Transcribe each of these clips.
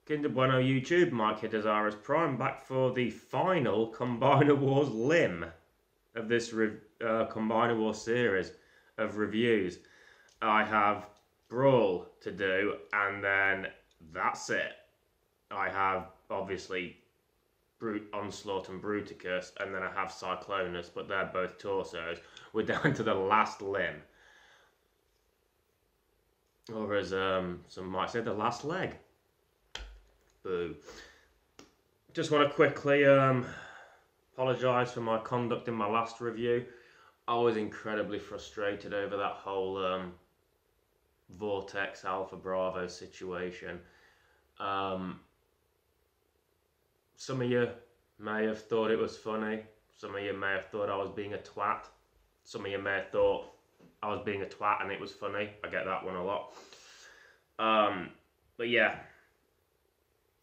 Kinder Bueno YouTube, Mike here, Dezaras Prime, back for the final Combiner Wars limb of this Combiner Wars series of reviews. I have Brawl to do, and then that's it. I have, obviously, Onslaught and Bruticus, and then I have Cyclonus, but they're both torsos. We're down to the last limb. Or as some might say, the last leg. Boo. Just want to quickly apologise for my conduct in my last review. I was incredibly frustrated over that whole Vortex Alpha Bravo situation. Some of you may have thought it was funny. Some of you may have thought I was being a twat. Some of you may have thought I was being a twat and it was funny. I get that one a lot. But yeah.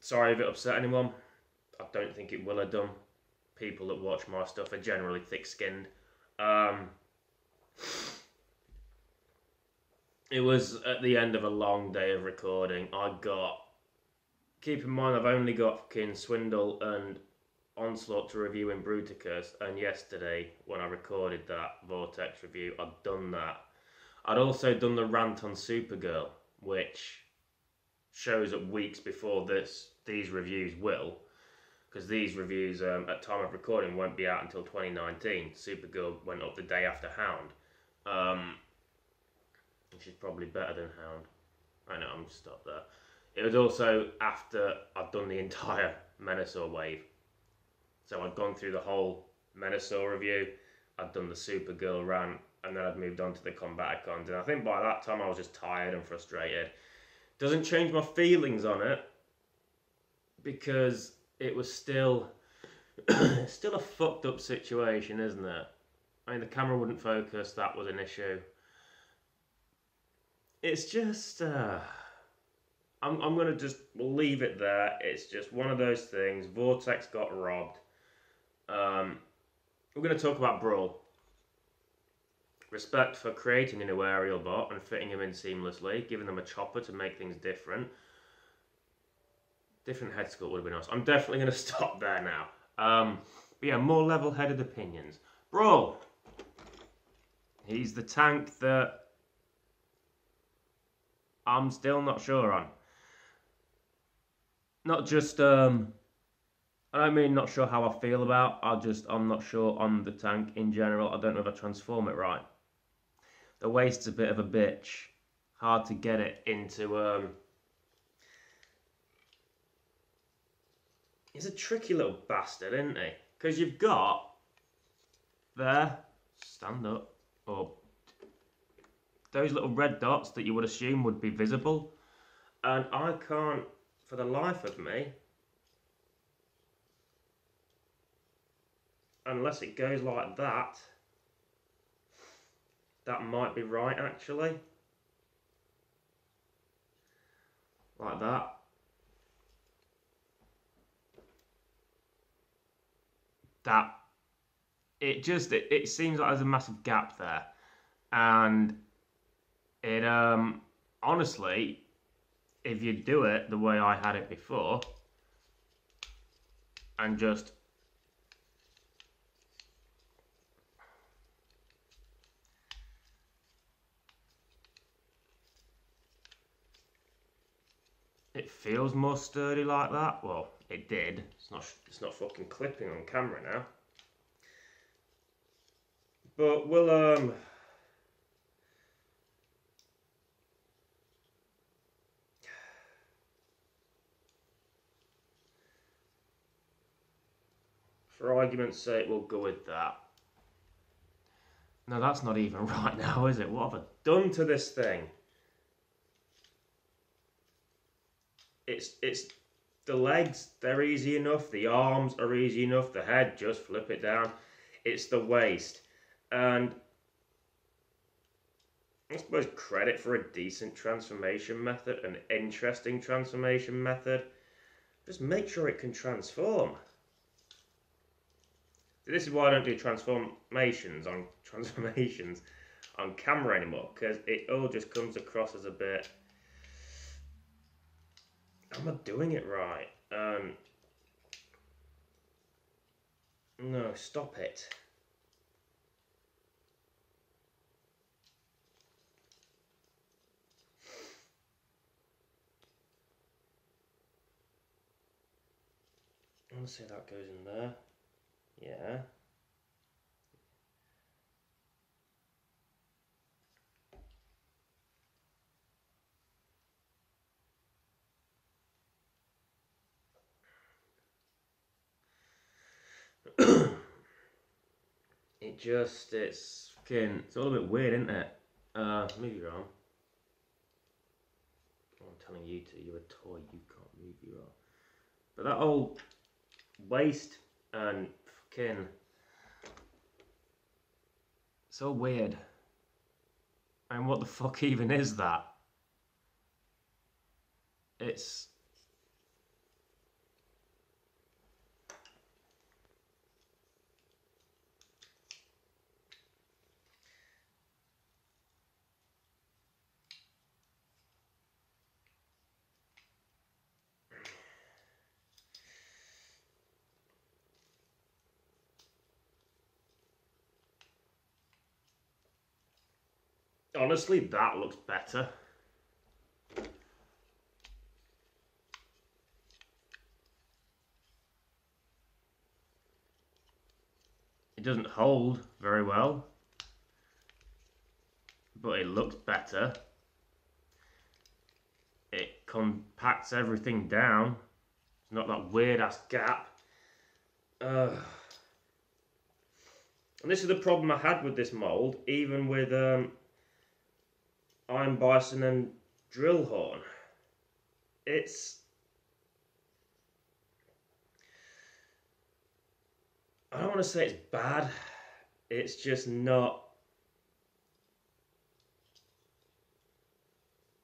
Sorry if it upset anyone. I don't think it will have done. People that watch my stuff are generally thick-skinned. It was at the end of a long day of recording. Keep in mind I've only got fucking Swindle and Onslaught to review in Bruticus, and yesterday when I recorded that Vortex review, I'd done that. I'd also done the rant on Supergirl, which shows up weeks before these reviews will, because these reviews at time of recording won't be out until 2019. Supergirl went up the day after Hound, which is probably better than Hound. I know, I'm stop there. It was also after I'd done the entire Menasor wave, so I'd gone through the whole Menasor review, I'd done the Supergirl rant, and then I'd moved on to the Combaticons, and I think by that time I was just tired and frustrated. Doesn't change my feelings on it, because it was still a fucked up situation, isn't it? I mean, the camera wouldn't focus, that was an issue. It's just, I'm going to just leave it there. It's just one of those things. Vortex got robbed. We're going to talk about Brawl. Respect for creating a new aerial bot and fitting him in seamlessly, giving them a chopper to make things different. Different head sculpt would have been nice. I'm definitely going to stop there now. But yeah, more level-headed opinions. Brawl. He's the tank that I'm still not sure on. Not just, I don't mean not sure how I feel about, I'm not sure on the tank in general. I don't know if I transform it right. The waist's a bit of a bitch. Hard to get it into, he's a tricky little bastard, isn't he? Because you've got, there, stand up, or those little red dots that you would assume would be visible. And I can't, for the life of me, unless it goes like that, that might be right actually. Like that. It seems like there's a massive gap there. And it, honestly, if you do it the way I had it before, and just it feels more sturdy like that. Well, it did. It's not fucking clipping on camera now. But we'll for argument's sake, we'll go with that. No, that's not even right now, is it? What have I done to this thing? It's the legs, they're easy enough. The arms are easy enough. The head, just flip it down. It's the waist. And I suppose credit for a decent transformation method, an interesting transformation method. Just make sure it can transform. This is why I don't do transformations on camera anymore, because it all just comes across as a bit am I doing it right? No, stop it. Let's see if that goes in there. Yeah. It's all a bit weird, isn't it? Move your arm. Oh, I'm telling you to, you're a toy, you can't move your arm. But that old waist and fucking, so weird. And what the fuck even is that? It's... Honestly, that looks better. It doesn't hold very well, but it looks better. It compacts everything down. It's not that weird ass gap. And this is the problem I had with this mould, even with Iron Bison and Drill Horn. I don't want to say it's bad, it's just not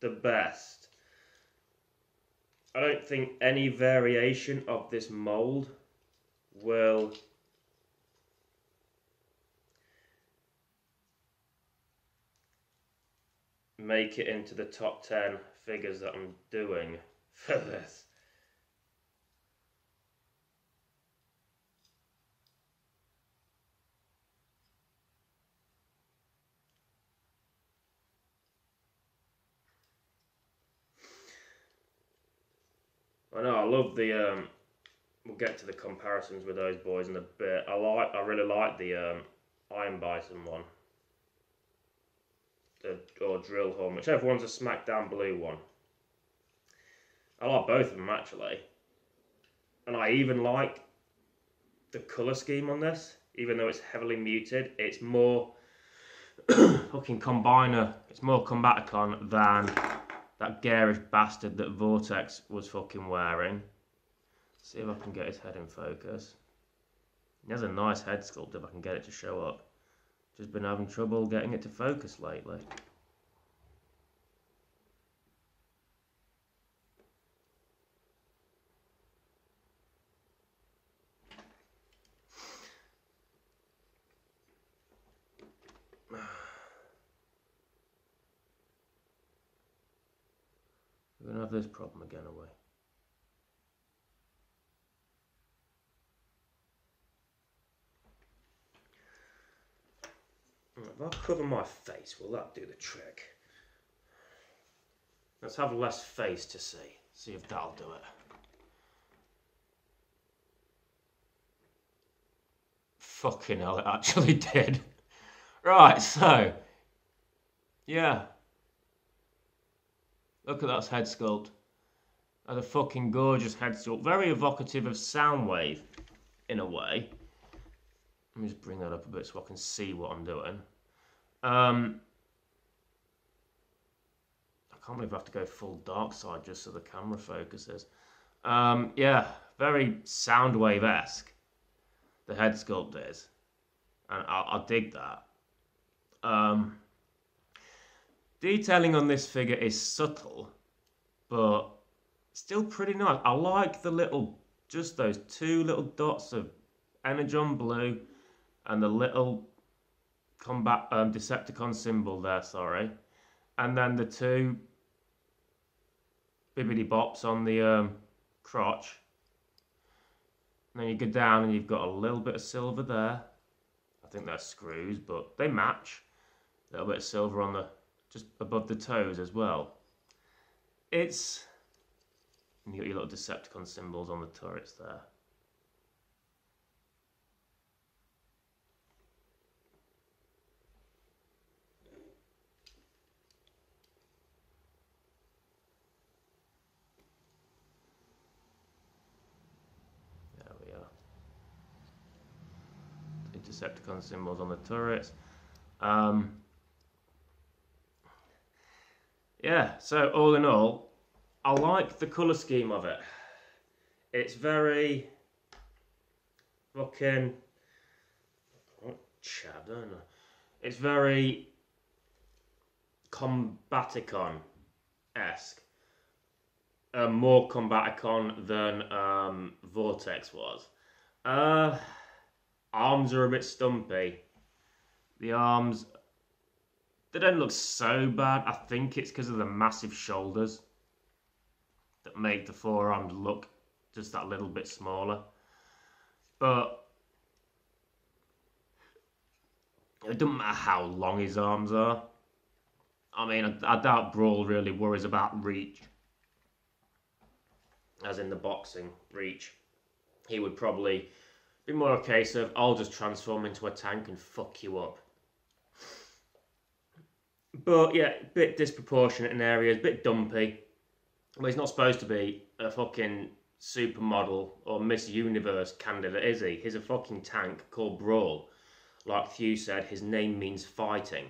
the best. I don't think any variation of this mould will make it into the top 10 figures that I'm doing for this. I know, I love the, we'll get to the comparisons with those boys in a bit. I really like the Iron Bison one. Or Drill Horn, whichever one's a Smackdown Blue one. I like both of them actually. And I even like the colour scheme on this, even though it's heavily muted. It's more fucking Combiner, it's more Combaticon than that garish bastard that Vortex was fucking wearing. See if I can get his head in focus. He has a nice head sculpt if I can get it to show up. Just been having trouble getting it to focus lately. We're going to have this problem again, are we? If I cover my face, will that do the trick? Let's have less face to see if that'll do it. Fucking hell, it actually did. Right, so, yeah. Look at that head sculpt. That's a fucking gorgeous head sculpt. Very evocative of Soundwave, in a way. Let me just bring that up a bit so I can see what I'm doing. I can't believe I have to go full dark side just so the camera focuses. Yeah, very Soundwave-esque, the head sculpt is. And I dig that. Detailing on this figure is subtle, but still pretty nice. I like the little, just those two little dots of Energon blue and the little Decepticon symbol there, sorry. And then the two bibbidi bops on the crotch. And then you go down and you've got a little bit of silver there. I think they're screws, but they match. A little bit of silver on the just above the toes as well. It's... And you got your little Decepticon symbols on the turrets there. There we are. The Decepticon symbols on the turrets. Yeah, so all in all, I like the colour scheme of it. It's very fucking Chad, don't I? It's very Combaticon-esque. More Combaticon than Vortex was. Arms are a bit stumpy. The arms, they don't look so bad. I think it's because of the massive shoulders that make the forearms look just that little bit smaller. But it doesn't matter how long his arms are. I mean, I doubt Brawl really worries about reach. As in the boxing reach. He would probably be more a case of, I'll just transform into a tank and fuck you up. But yeah, a bit disproportionate in areas, a bit dumpy. But he's not supposed to be a fucking supermodel or Miss Universe candidate, is he? He's a fucking tank called Brawl. Like Thew said, his name means fighting.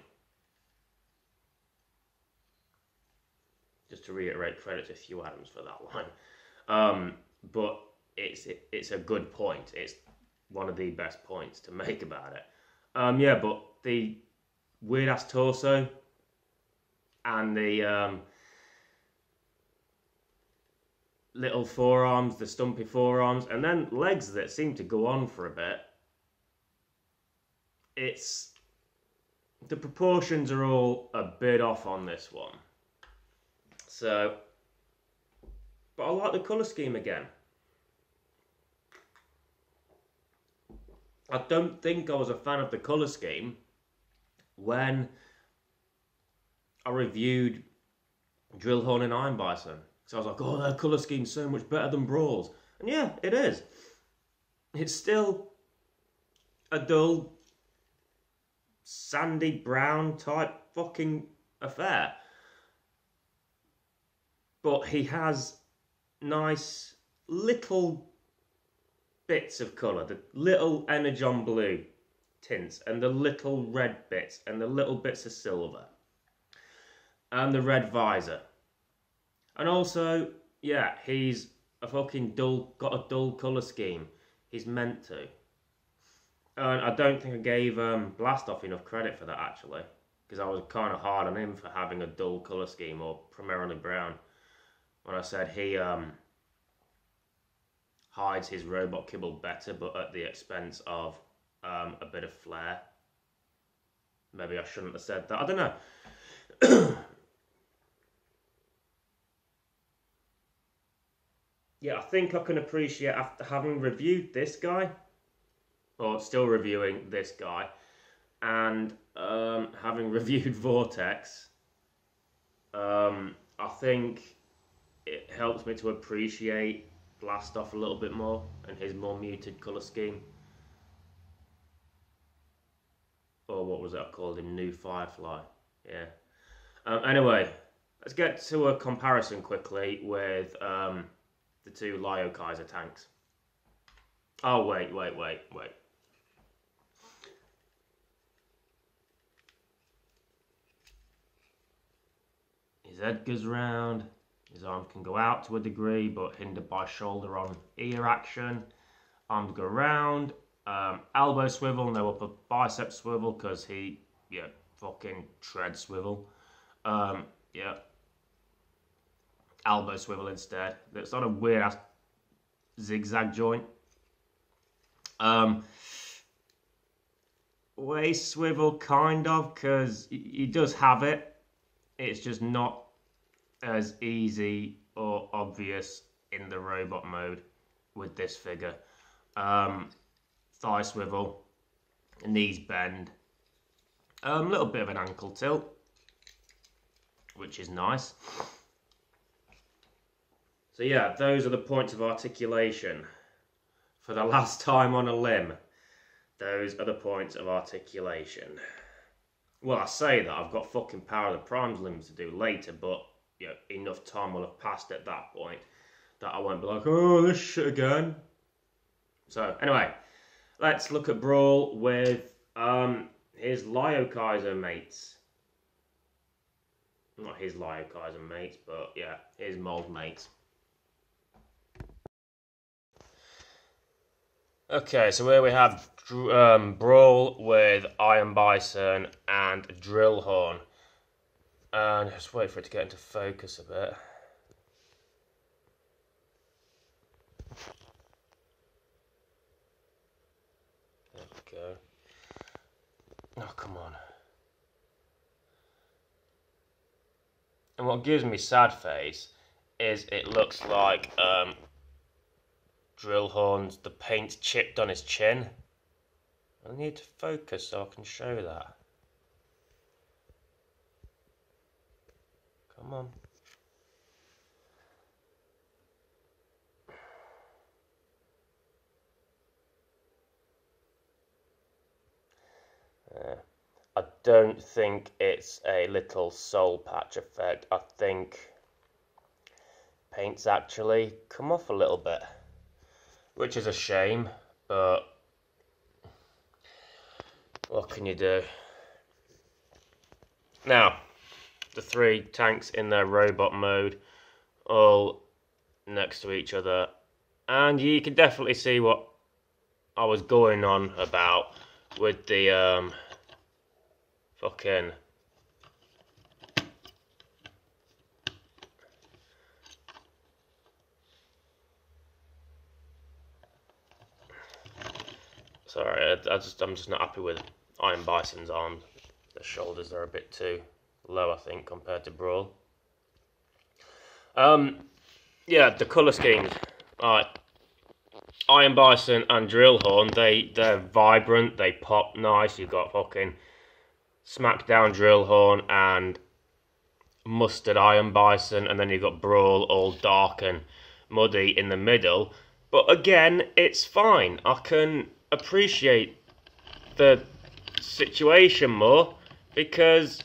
Just to reiterate, credit to Thew Adams for that line. But it's a good point. It's one of the best points to make about it. Yeah, but the weird ass torso and the little forearms, the stumpy forearms, and then legs that seem to go on for a bit. It's the proportions are all a bit off on this one. So, but I like the colour scheme again. I don't think I was a fan of the colour scheme when I reviewed Drillhorn and Iron Bison. So I was like, oh, their colour scheme's so much better than Brawl's. And yeah, it is. It's still a dull, sandy brown type fucking affair. But he has nice little bits of colour, the little Energon blue tints and the little red bits and the little bits of silver and the red visor. And also, yeah, he's a fucking got a dull colour scheme. He's meant to. And I don't think I gave Blastoff enough credit for that, actually. Because I was kind of hard on him for having a dull colour scheme, or primarily brown. When I said he hides his robot kibble better, but at the expense of a bit of flair. Maybe I shouldn't have said that. I don't know. Yeah, I think I can appreciate, after having reviewed this guy, or still reviewing this guy, and having reviewed Vortex, I think it helps me to appreciate Blastoff a little bit more and his more muted colour scheme. Or what was it I called him? New Firefly. Yeah. Anyway, let's get to a comparison quickly with the two Lyo Kaiser tanks. Oh, wait. His head goes round. His arms can go out to a degree, but hindered by shoulder on ear action. Arms go round. Elbow swivel, no upper bicep swivel, because he, fucking tread swivel. Elbow swivel instead. That's not a weird ass zigzag joint. Waist swivel, kind of, because he does have it. It's just not as easy or obvious in the robot mode with this figure. Thigh swivel, knees bend, a little bit of an ankle tilt, which is nice. So yeah, those are the points of articulation. For the last time on a limb, those are the points of articulation. Well, I say that, I've got fucking Power of the Prime's limbs to do later, but you know, enough time will have passed at that point that I won't be like, oh, this shit again. So, anyway, let's look at Brawl with his Lyokaiser mates. Not his Lyokaiser mates, but yeah, his mold mates. Okay, so here we have Brawl with Iron Bison and Drillhorn. And just wait for it to get into focus a bit. There we go. Oh, come on. And what gives me sad face is it looks like Drillhorn's, the paint's chipped on his chin. I need to focus so I can show that. Come on. I don't think it's a little soul patch effect. I think paint's actually come off a little bit, which is a shame, but what can you do? Now, the three tanks in their robot mode, all next to each other, and you can definitely see what I was going on about with the fucking sorry, I'm just not happy with Iron Bison's arms. The shoulders are a bit too low, I think, compared to Brawl. Yeah, the colour schemes. Alright. Iron Bison and Drillhorn, they're vibrant, they pop nice. You've got fucking Smackdown Drillhorn and Mustard Iron Bison, and then you've got Brawl all dark and muddy in the middle. But again, it's fine. I can appreciate the situation more because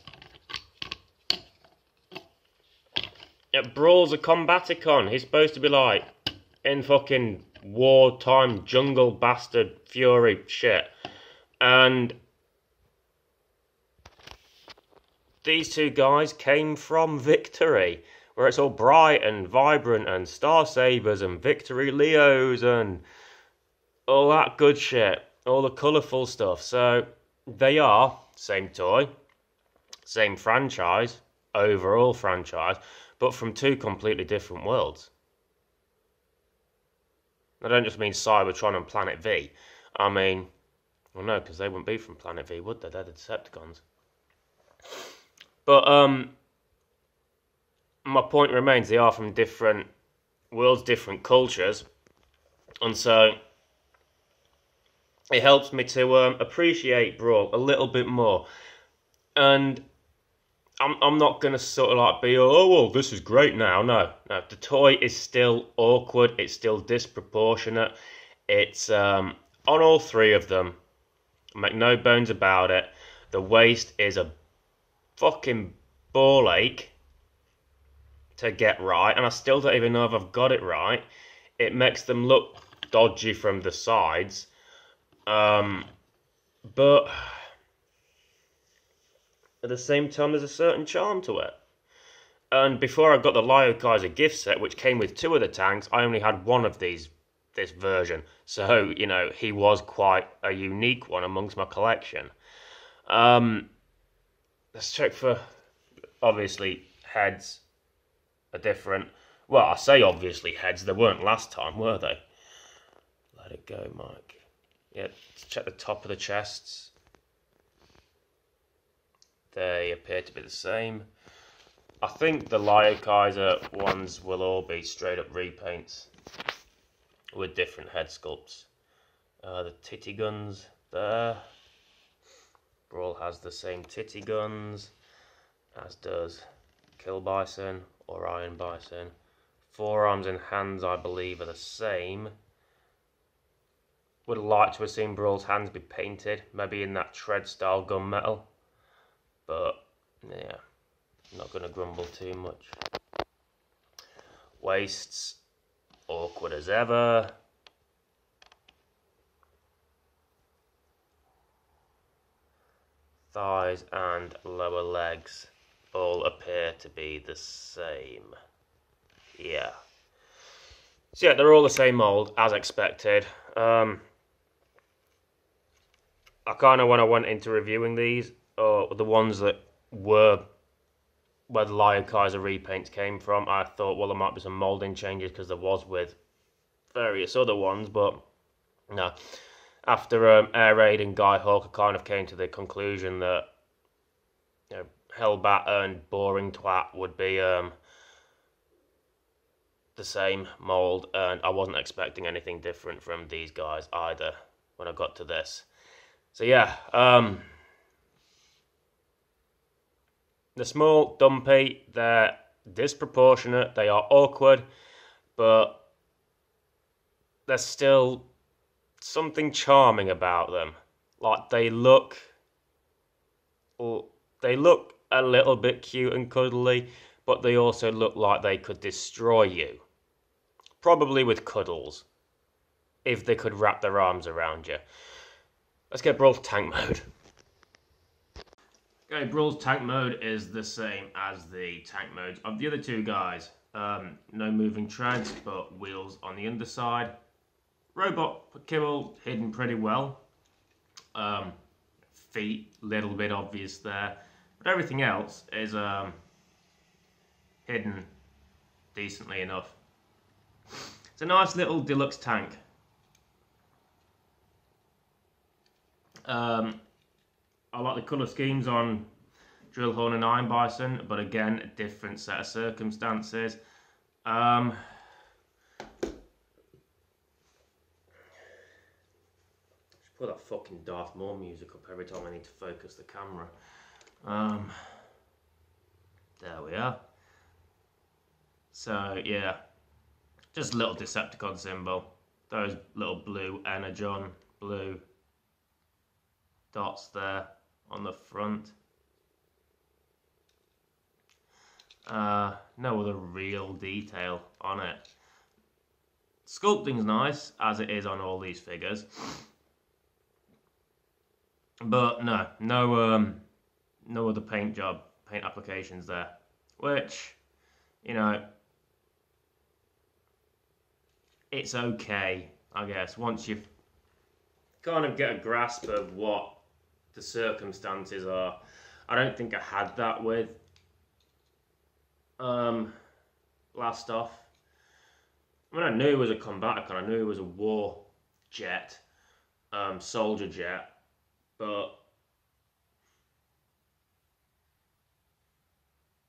Brawl's a combaticon. He's supposed to be like in fucking wartime jungle bastard fury shit, and these two guys came from Victory, where it's all bright and vibrant and Star Sabers and Victory Leos and all that good shit, all the colourful stuff. So they are same toy, same franchise, overall franchise, but from two completely different worlds. I don't just mean Cybertron and Planet V. I mean, well, no, because they wouldn't be from Planet V, would they? They're the Decepticons. But my point remains, they are from different worlds, different cultures, and so it helps me to appreciate Brawl a little bit more. And I'm not going to sort of like be, oh, well, this is great now. No, the toy is still awkward. It's still disproportionate. It's on all three of them. Make no bones about it. The waist is a fucking ball ache to get right, and I still don't even know if I've got it right. It makes them look dodgy from the sides, but at the same time there's a certain charm to it. And before I got the Lyokaiser gift set, which came with two of the tanks, I only had one of this version, so you know, he was quite a unique one amongst my collection. Let's check for, obviously, heads are different. Well, I say obviously heads, they weren't last time, were they? Let it go, Mike. Yeah, let's check the top of the chests. They appear to be the same. I think the Lio Kaiser ones will all be straight up repaints with different head sculpts. The titty guns there. Brawl has the same titty guns, as does Kill Bison or Iron Bison. Forearms and hands, I believe, are the same. Would like to have seen Brawl's hands be painted, maybe in that tread style gunmetal. But, yeah, not going to grumble too much. Waists, awkward as ever. Thighs and lower legs all appear to be the same. Yeah. So yeah, they're all the same mould, as expected. I kind of, when I went into reviewing these, or the ones that were where the Lio Kaiser repaints came from, I thought, well, there might be some moulding changes because there was with various other ones, but no. After Air Raid and Guy Hawk, I kind of came to the conclusion that, you know, Hellbat and Boring Twat would be the same mould, and I wasn't expecting anything different from these guys either when I got to this. So yeah, they're small, dumpy, they're disproportionate, they are awkward, but there's still something charming about them. Like, they look a little bit cute and cuddly, but they also look like they could destroy you. Probably with cuddles, if they could wrap their arms around you. Let's get Brawl's tank mode. Okay, Brawl's tank mode is the same as the tank modes of the other two guys. No moving treads, but wheels on the underside. Robot kibble hidden pretty well. Feet, little bit obvious there. But everything else is hidden decently enough. It's a nice little deluxe tank. I like the colour schemes on Drillhorn and Iron Bison, but again, a different set of circumstances. Just put that fucking Darth Maul music up every time I need to focus the camera. There we are. So yeah, just a little Decepticon symbol. Those little blue Energon, blue dots there on the front. No other real detail on it. Sculpting's nice, as it is on all these figures. But no other paint applications there. Which, you know, it's okay, I guess, once you kind of get a grasp of what the circumstances are. I don't think I had that with Blast Off. I mean, I knew it was a Combaticon, I knew it was a war jet, soldier jet, but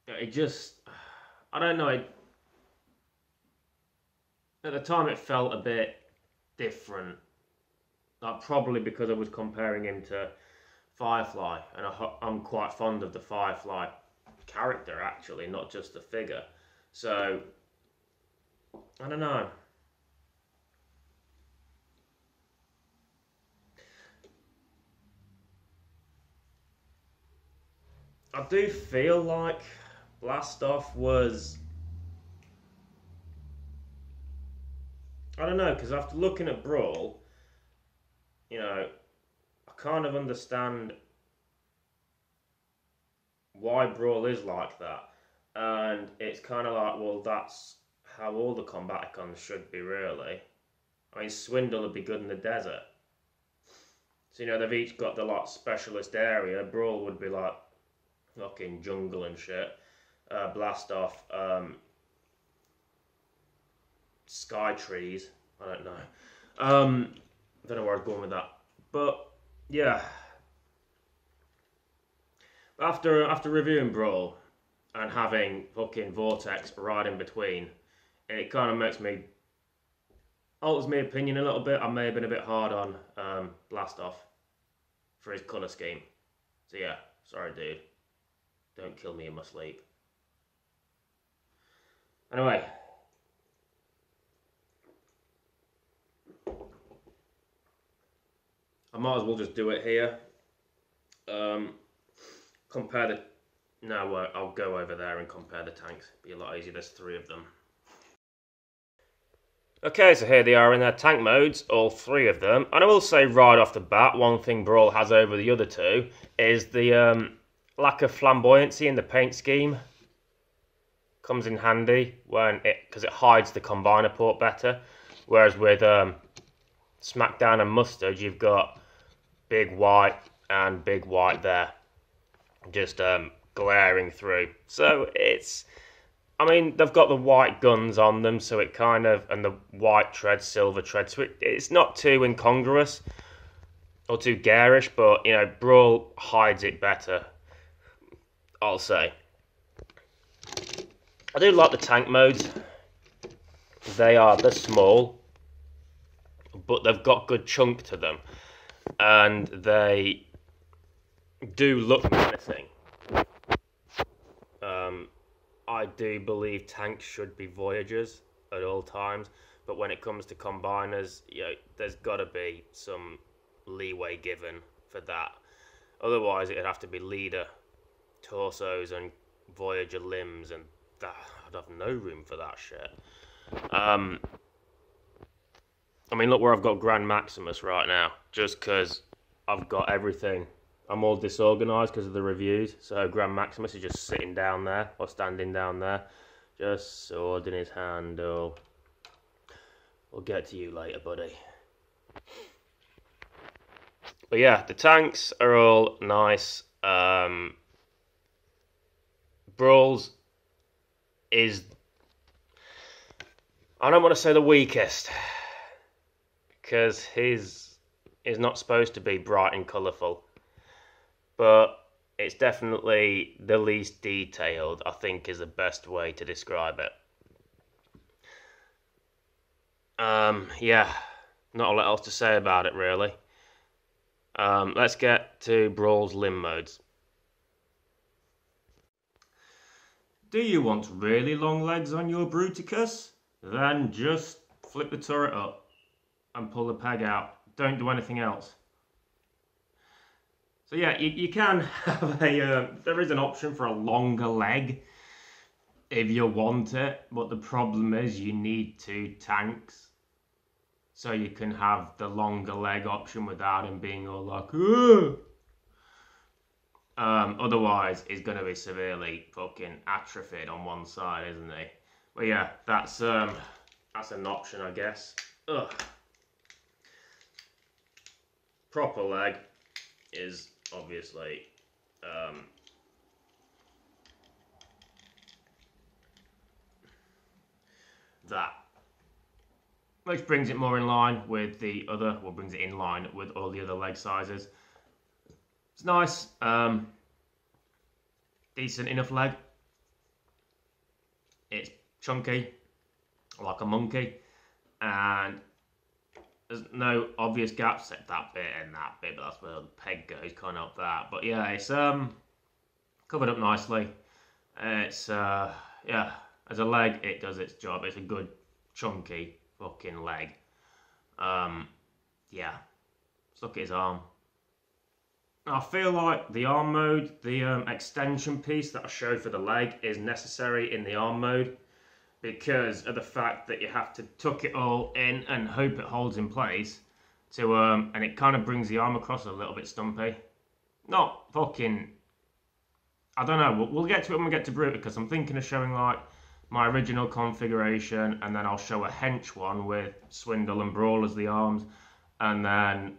it just, I don't know, at the time it felt a bit different. Like, probably because I was comparing him to Firefly, and I'm quite fond of the Firefly character, actually, not just the figure. So, I don't know. I do feel like Blastoff was, I don't know, because after looking at Brawl, you know, I kind of understand why Brawl is like that. And it's kind of like, well, that's how all the Combaticons should be, really. I mean, Swindle would be good in the desert. So, you know, they've each got the, like, specialist area. Brawl would be, like, fucking jungle and shit. Blastoff, sky trees. I don't know. I don't know where I was going with that. But, yeah. After reviewing Brawl, and having fucking Vortex right in between, it kind of alters my opinion a little bit. I may have been a bit hard on Blastoff for his colour scheme. So yeah, sorry dude. Don't kill me in my sleep. Anyway. I might as well just do it here. Compare the... No, I'll go over there and compare the tanks. Be a lot easier, there's 3 of them. Okay, so here they are in their tank modes, all 3 of them. And I will say right off the bat, one thing Brawl has over the other 2 is the lack of flamboyancy in the paint scheme. Comes in handy because it hides the combiner port better. Whereas with Smackdown and Mustard, you've got big white and big white there. Just glaring through. So it's... I mean, they've got the white guns on them, so it kind of... And the white treads, silver treads, so it's not too incongruous or too garish, but, you know, Brawl hides it better, I'll say. I do like the tank modes. They're small, but they've got good chunk to them. And they do look menacing. I do believe tanks should be Voyagers at all times, but when it comes to combiners, you know, there's got to be some leeway given for that. Otherwise, it'd have to be leader torsos and Voyager limbs, and I'd have no room for that shit. I mean, look where I've got Grand Maximus right now, just because I've got everything. I'm all disorganised because of the reviews, so Grand Maximus is just sitting down there, or standing down there, just sword in his hand. We'll get to you later, buddy. But yeah, the tanks are all nice. Brawl's is... I don't want to say the weakest, because his is not supposed to be bright and colourful. But it's definitely the least detailed, I think, is the best way to describe it. Yeah, not a lot else to say about it, really. Let's get to Brawl's limb modes. Do you want really long legs on your Bruticus? Then just flip the turret up and pull the peg out. Don't do anything else. So yeah, you can have there is an option for a longer leg if you want it, but the problem is you need 2 tanks. So you can have the longer leg option without him being all like, ugh. Otherwise, he's going to be severely fucking atrophied on one side, isn't he? But yeah, that's an option, I guess. Ugh. Proper leg is obviously that, which brings it more in line with the other, well, brings it in line with all the other leg sizes. It's nice, decent enough leg. It's chunky, like a monkey, and there's no obvious gaps except that bit and that bit, but that's where the peg goes, kind of up that. But yeah, it's covered up nicely. It's yeah, as a leg, it does its job. It's a good chunky fucking leg. Yeah, let's look at his arm. I feel like the arm mode, the extension piece that I showed for the leg, is necessary in the arm mode because of the fact that you have to tuck it all in and hope it holds in place to and it kind of brings the arm across a little bit stumpy. Not fucking... I don't know, we'll get to it when we get to Bruticus. I'm thinking of showing like my original configuration, and then I'll show a hench one with Swindle and Brawl as the arms, and then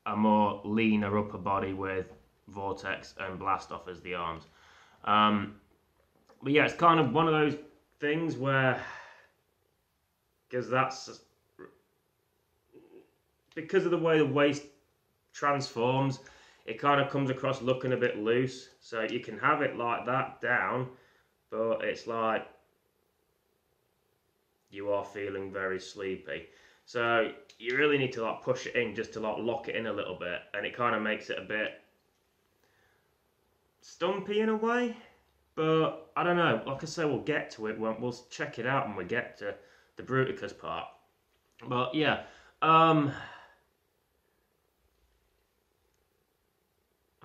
a more leaner upper body with Vortex and Blastoff as the arms. But yeah, it's kind of one of those things where, because of the way the waist transforms, it kind of comes across looking a bit loose. So you can have it like that down, but it's like you are feeling very sleepy. So you really need to like push it in just to like lock it in a little bit, and it kind of makes it a bit stumpy in a way. But I don't know. Like I say, we'll get to it. We'll check it out when we get to the Bruticus part. But yeah, I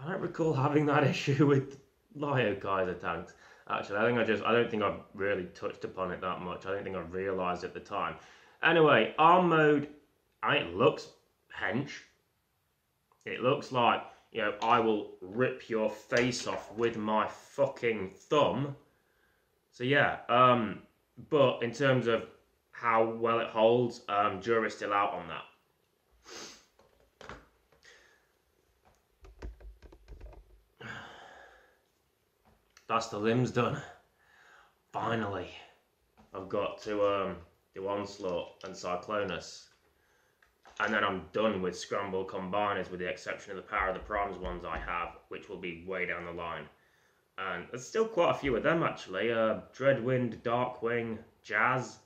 don't recall having that issue with Lyo Kaiser tanks. Actually, I don't think I've really touched upon it that much. I don't think I realised at the time. Anyway, arm mode, it looks hench. It looks like, you know, I will rip your face off with my fucking thumb. So yeah, but in terms of how well it holds, jury's still out on that. That's the limbs done. Finally, I've got to do Onslaught and Cyclonus. And then I'm done with Scramble Combiners with the exception of the Power of the Primes ones I have, which will be way down the line. And there's still quite a few of them actually. Dreadwind, Darkwing, Jazz,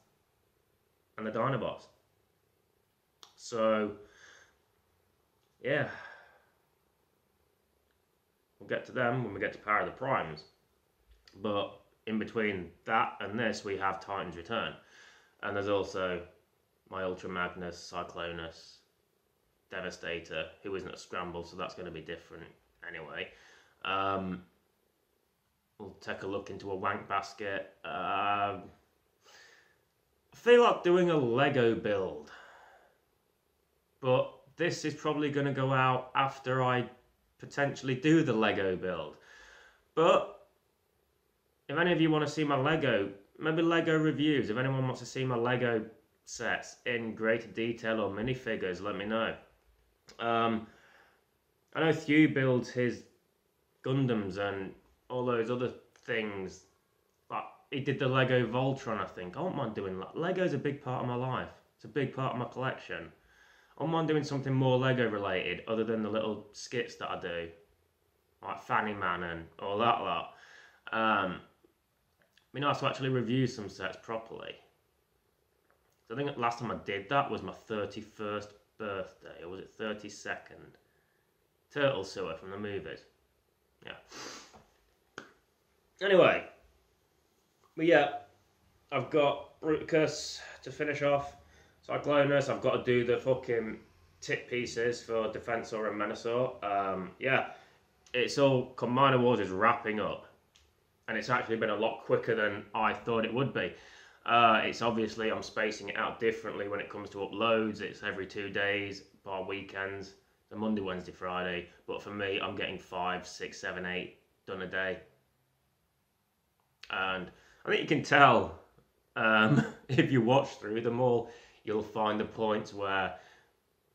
and the Dinobots. So, yeah. We'll get to them when we get to Power of the Primes. But in between that and this, we have Titan's Return. And there's also my Ultra Magnus, Cyclonus, Devastator, who isn't a scramble, so that's going to be different anyway. We'll take a look into a wank basket. I feel like doing a Lego build, but this is probably going to go out after I potentially do the Lego build. But if any of you want to see my Lego, maybe Lego reviews, if anyone wants to see my Lego sets in greater detail or minifigures, let me know. I know Thew builds his Gundams and all those other things. Like he did the Lego Voltron, I think. I don't mind doing that. Lego's a big part of my life. It's a big part of my collection. I don't mind doing something more Lego related other than the little skits that I do. Like Fanny Man and all that lot. It'd be nice to actually review some sets properly. I think the last time I did that was my 31st birthday, or was it 32nd? Turtle Sewer from the movies. Yeah. Anyway, but yeah, I've got Bruticus to finish off. Cyclonus, I've got to do the fucking tip pieces for Defensor and Menasor. Yeah, it's all, Combiner Wars is wrapping up. And it's actually been a lot quicker than I thought it would be. It's obviously, I'm spacing it out differently when it comes to uploads. It's every 2 days, bar weekends, so Monday, Wednesday, Friday. But for me, I'm getting 5, 6, 7, 8 done a day. And I think you can tell, if you watch through them all, you'll find the points where,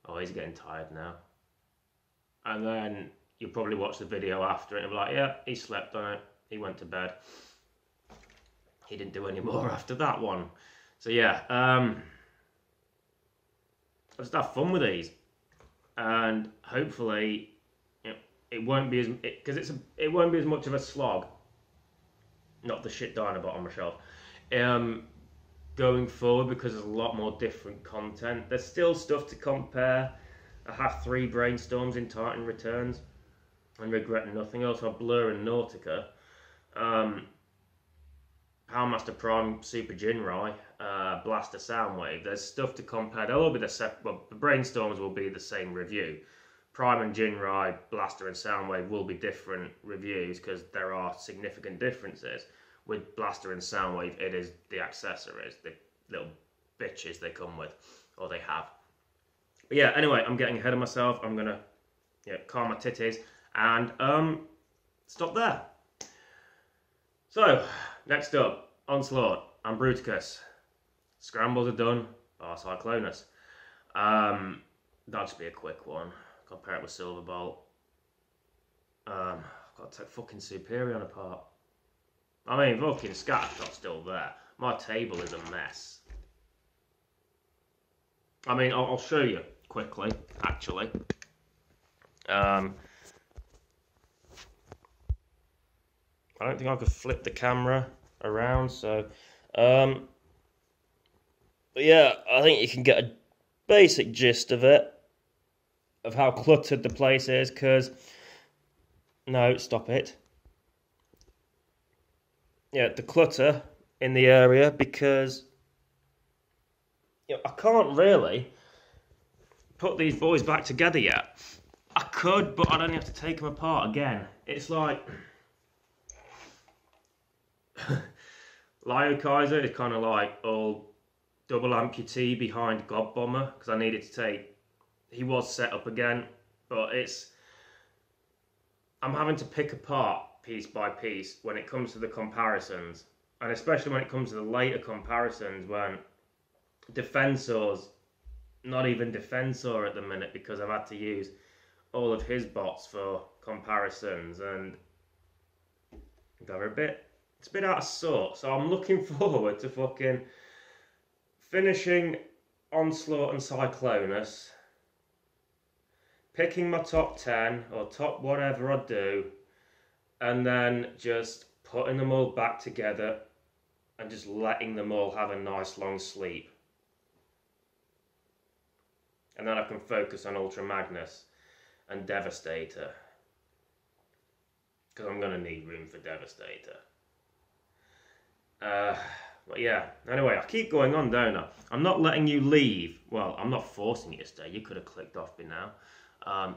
oh, he's getting tired now. And then you'll probably watch the video after it and be like, yeah, he slept on it, he went to bed. He didn't do any more after that one. So yeah, I just have fun with these, and hopefully, you know, it won't be as it won't be as much of a slog. Not the shit Dinobot on my shelf. Going forward, because there's a lot more different content. There's still stuff to compare. I have 3 brainstorms in Titan Returns, and regret nothing. Also, Blur and Nautica. Powermaster Prime, Super Jinrai, Blaster Soundwave. There's stuff to compare. They'll all be the brainstorms will be the same review. Prime and Jinrai, Blaster and Soundwave will be different reviews because there are significant differences. With Blaster and Soundwave, it is the accessories, the little bitches they come with, or they have. But yeah, anyway, I'm getting ahead of myself. I'm gonna calm my titties and stop there. So, next up, Onslaught and Bruticus. Scrambles are done, bar Cyclonus. That'll just be a quick one. Compare it with Silverbolt. I've got to take fucking Superion apart. I mean, fucking Scattershot's still there. My table is a mess. I mean, I'll show you quickly, actually. I don't think I could flip the camera around. So, but yeah, I think you can get a basic gist of it, of how cluttered the place is. Because no, stop it. Yeah, the clutter in the area, because I can't really put these boys back together yet. I could, but I'd only have to take them apart again. It's like Lio Kaiser is kind of like all double amputee behind God Bomber, because I needed to take. He was set up again, but I'm having to pick apart piece by piece when it comes to the comparisons, and especially when it comes to the later comparisons when Defensor's not even Defensor at the minute, because I've had to use all of his bots for comparisons, and it's a bit out of sort. So I'm looking forward to fucking finishing Onslaught and Cyclonus, picking my top 10 or top whatever I do, and then just putting them all back together and just letting them all have a nice long sleep. And then I can focus on Ultra Magnus and Devastator, because I'm going to need room for Devastator. But yeah, anyway, I keep going on, don't I? I'm not letting you leave. Well, I'm not forcing you to stay. You could have clicked off by now.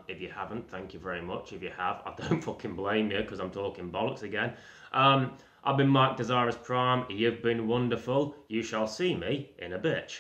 If you haven't, thank you very much. If you have, I don't fucking blame you, because I'm talking bollocks again. I've been Mike Dezaras Prime. You've been wonderful. You shall see me in a bitch.